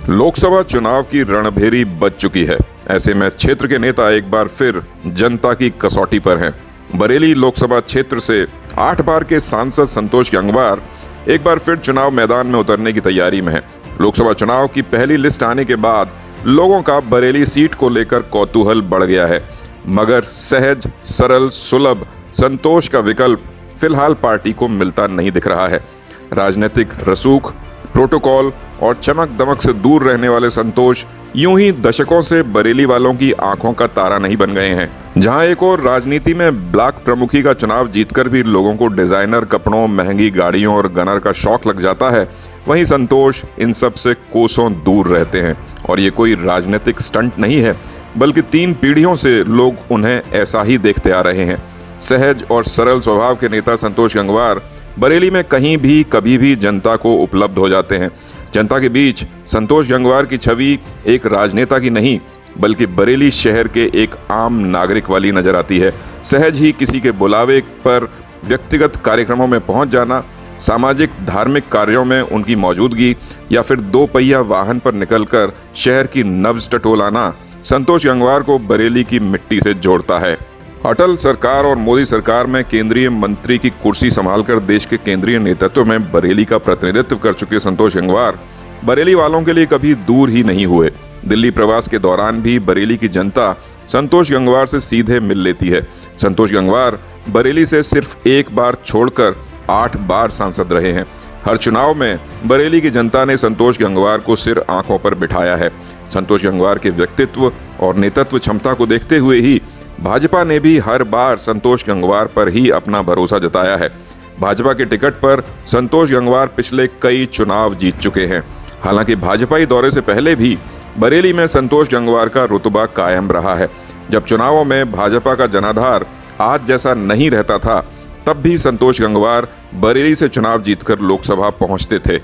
लोकसभा चुनाव की रणभेरी बज चुकी है। ऐसे में क्षेत्र के नेता एक बार फिर जनता की कसौटी पर हैं। बरेली लोकसभा क्षेत्र से 8 बार के सांसद संतोष गंगवार एक बार फिर चुनाव मैदान में उतरने की तैयारी में हैं। लोकसभा चुनाव की पहली लिस्ट आने के बाद लोगों का बरेली सीट को लेकर कौतूहल बढ़ गया है, मगर सहज, सरल, सुलभ संतोष का विकल्प फिलहाल पार्टी को मिलता नहीं दिख रहा है। राजनीतिक रसूख, प्रोटोकॉल और चमक दमक से दूर रहने वाले संतोष यूं ही दशकों से बरेली वालों की आंखों का तारा नहीं बन गए हैं। जहां एक और राजनीति में ब्लॉक प्रमुखी का चुनाव जीतकर भी लोगों को डिजाइनर कपड़ों, महंगी गाड़ियों और गनर का शौक लग जाता है, वहीं संतोष इन सब से कोसों दूर रहते हैं। और ये कोई राजनीतिक स्टंट नहीं है, बल्कि 3 पीढ़ियों से लोग उन्हें ऐसा ही देखते आ रहे हैं। सहज और सरल स्वभाव के नेता संतोष गंगवार बरेली में कहीं भी कभी भी जनता को उपलब्ध हो जाते हैं। जनता के बीच संतोष गंगवार की छवि एक राजनेता की नहीं, बल्कि बरेली शहर के एक आम नागरिक वाली नजर आती है। सहज ही किसी के बुलावे पर व्यक्तिगत कार्यक्रमों में पहुंच जाना, सामाजिक धार्मिक कार्यों में उनकी मौजूदगी या फिर 2 पहिया वाहन पर निकलकर शहर की नब्ज टटोलाना संतोष गंगवार को बरेली की मिट्टी से जोड़ता है। अटल सरकार और मोदी सरकार में केंद्रीय मंत्री की कुर्सी संभालकर देश के केंद्रीय नेतृत्व में बरेली का प्रतिनिधित्व कर चुके संतोष गंगवार बरेली वालों के लिए कभी दूर ही नहीं हुए। दिल्ली प्रवास के दौरान भी बरेली की जनता संतोष गंगवार से सीधे मिल लेती है। संतोष गंगवार बरेली से सिर्फ 1 बार छोड़कर 8 बार सांसद रहे हैं। हर चुनाव में बरेली की जनता ने संतोष गंगवार को सिर आंखों पर बिठाया है। संतोष गंगवार के व्यक्तित्व और नेतृत्व क्षमता को देखते हुए ही भाजपा ने भी हर बार संतोष गंगवार पर ही अपना भरोसा जताया है। भाजपा के टिकट पर संतोष गंगवार पिछले कई चुनाव जीत चुके हैं। हालांकि भाजपाई दौरे से पहले भी बरेली में संतोष गंगवार का रुतबा कायम रहा है। जब चुनावों में भाजपा का जनाधार आज जैसा नहीं रहता था, तब भी संतोष गंगवार बरेली से चुनाव जीतकर लोकसभा पहुंचते थे।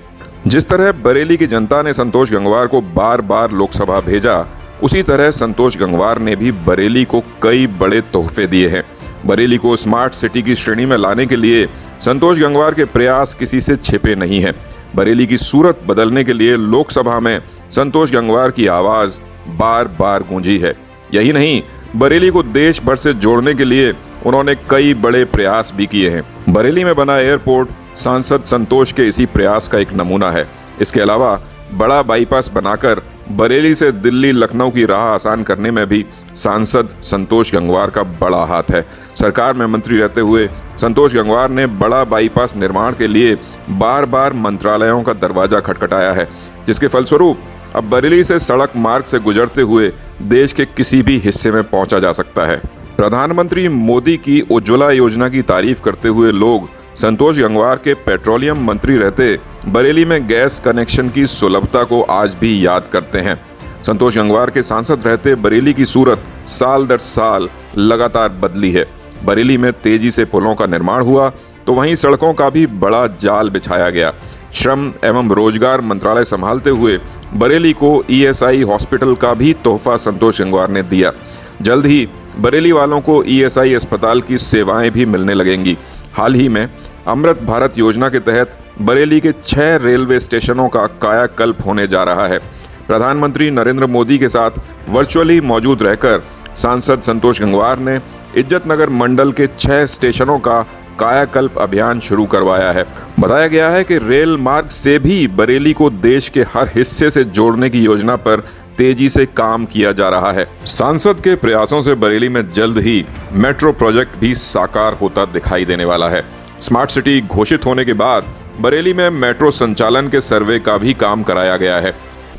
जिस तरह बरेली की जनता ने संतोष गंगवार को बार बार लोकसभा भेजा, उसी तरह संतोष गंगवार ने भी बरेली को कई बड़े तोहफे दिए हैं। बरेली को स्मार्ट सिटी की श्रेणी में लाने के लिए संतोष गंगवार के प्रयास किसी से छिपे नहीं हैं। बरेली की सूरत बदलने के लिए लोकसभा में संतोष गंगवार की आवाज बार बार गूंजी है। यही नहीं, बरेली को देश भर से जोड़ने के लिए उन्होंने कई बड़े प्रयास भी किए हैं। बरेली में बना एयरपोर्ट सांसद संतोष के इसी प्रयास का एक नमूना है। इसके अलावा बड़ा बाईपास बनाकर बरेली से दिल्ली लखनऊ की राह आसान करने में भी सांसद संतोष गंगवार का बड़ा हाथ है। सरकार में मंत्री रहते हुए संतोष गंगवार ने बड़ा बाईपास निर्माण के लिए बार बार मंत्रालयों का दरवाजा खटखटाया है, जिसके फलस्वरूप अब बरेली से सड़क मार्ग से गुजरते हुए देश के किसी भी हिस्से में पहुंचा जा सकता है। प्रधानमंत्री मोदी की उज्ज्वला योजना की तारीफ करते हुए लोग संतोष गंगवार के पेट्रोलियम मंत्री रहते बरेली में गैस कनेक्शन की सुलभता को आज भी याद करते हैं। संतोष गंगवार के सांसद रहते बरेली की सूरत साल दर साल लगातार बदली है। बरेली में तेजी से पुलों का निर्माण हुआ, तो वहीं सड़कों का भी बड़ा जाल बिछाया गया। श्रम एवं रोजगार मंत्रालय संभालते हुए बरेली को ESI हॉस्पिटल का भी तोहफा संतोष गंगवार ने दिया। जल्द ही बरेली वालों को ESI अस्पताल की सेवाएं भी मिलने लगेंगी। हाल ही में अमृत भारत योजना के तहत बरेली के 6 रेलवे स्टेशनों का कायाकल्प होने जा रहा है। प्रधानमंत्री नरेंद्र मोदी के साथ वर्चुअली मौजूद रहकर सांसद संतोष गंगवार ने इज्जतनगर मंडल के 6 स्टेशनों का कायाकल्प अभियान शुरू करवाया है। बताया गया है कि रेल मार्ग से भी बरेली को देश के हर हिस्से से जोड़ने की योजना पर तेजी से काम किया जा रहा है। सांसद के प्रयासों से बरेली में जल्द ही मेट्रो प्रोजेक्ट भी साकार होता दिखाई देने वाला है। स्मार्ट सिटी घोषित होने के बाद बरेली में मेट्रो संचालन के सर्वे का भी काम कराया गया है।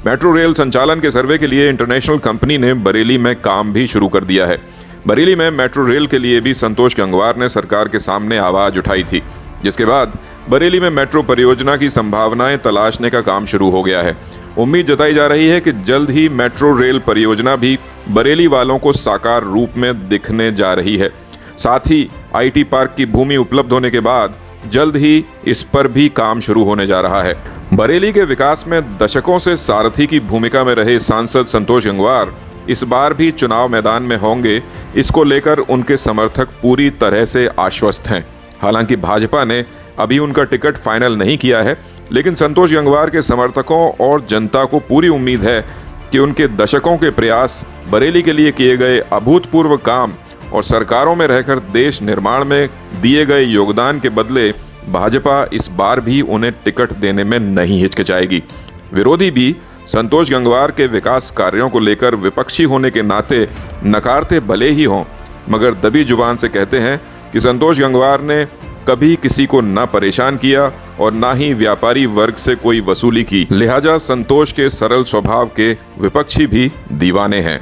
मेट्रो रेल संचालन के सर्वे के लिए इंटरनेशनल कंपनी ने बरेली में काम भी शुरू कर दिया है। बरेली में मेट्रो रेल के लिए भी संतोष गंगवार ने सरकार के सामने आवाज उठाई थी, जिसके बाद बरेली में मेट्रो परियोजना की संभावनाएं तलाशने का काम शुरू हो गया है। उम्मीद जताई जा रही है कि जल्द ही मेट्रो रेल परियोजना भी बरेली वालों को साकार रूप में दिखने जा रही है। साथ ही IT पार्क की भूमि उपलब्ध होने के बाद जल्द ही इस पर भी काम शुरू होने जा रहा है। बरेली के विकास में दशकों से सारथी की भूमिका में रहे सांसद संतोष गंगवार इस बार भी चुनाव मैदान में होंगे, इसको लेकर उनके समर्थक पूरी तरह से आश्वस्त हैं। हालांकि भाजपा ने अभी उनका टिकट फाइनल नहीं किया है, लेकिन संतोष गंगवार के समर्थकों और जनता को पूरी उम्मीद है कि उनके दशकों के प्रयास, बरेली के लिए किए गए अभूतपूर्व काम और सरकारों में रहकर देश निर्माण में दिए गए योगदान के बदले भाजपा इस बार भी उन्हें टिकट देने में नहीं हिचकिचाएगी। विरोधी भी संतोष गंगवार के विकास कार्यों को लेकर विपक्षी होने के नाते नकारते भले ही हों, मगर दबी जुबान से कहते हैं कि संतोष गंगवार ने कभी किसी को ना परेशान किया और ना ही व्यापारी वर्ग से कोई वसूली की। लिहाजा संतोष के सरल स्वभाव के विपक्षी भी दीवाने हैं।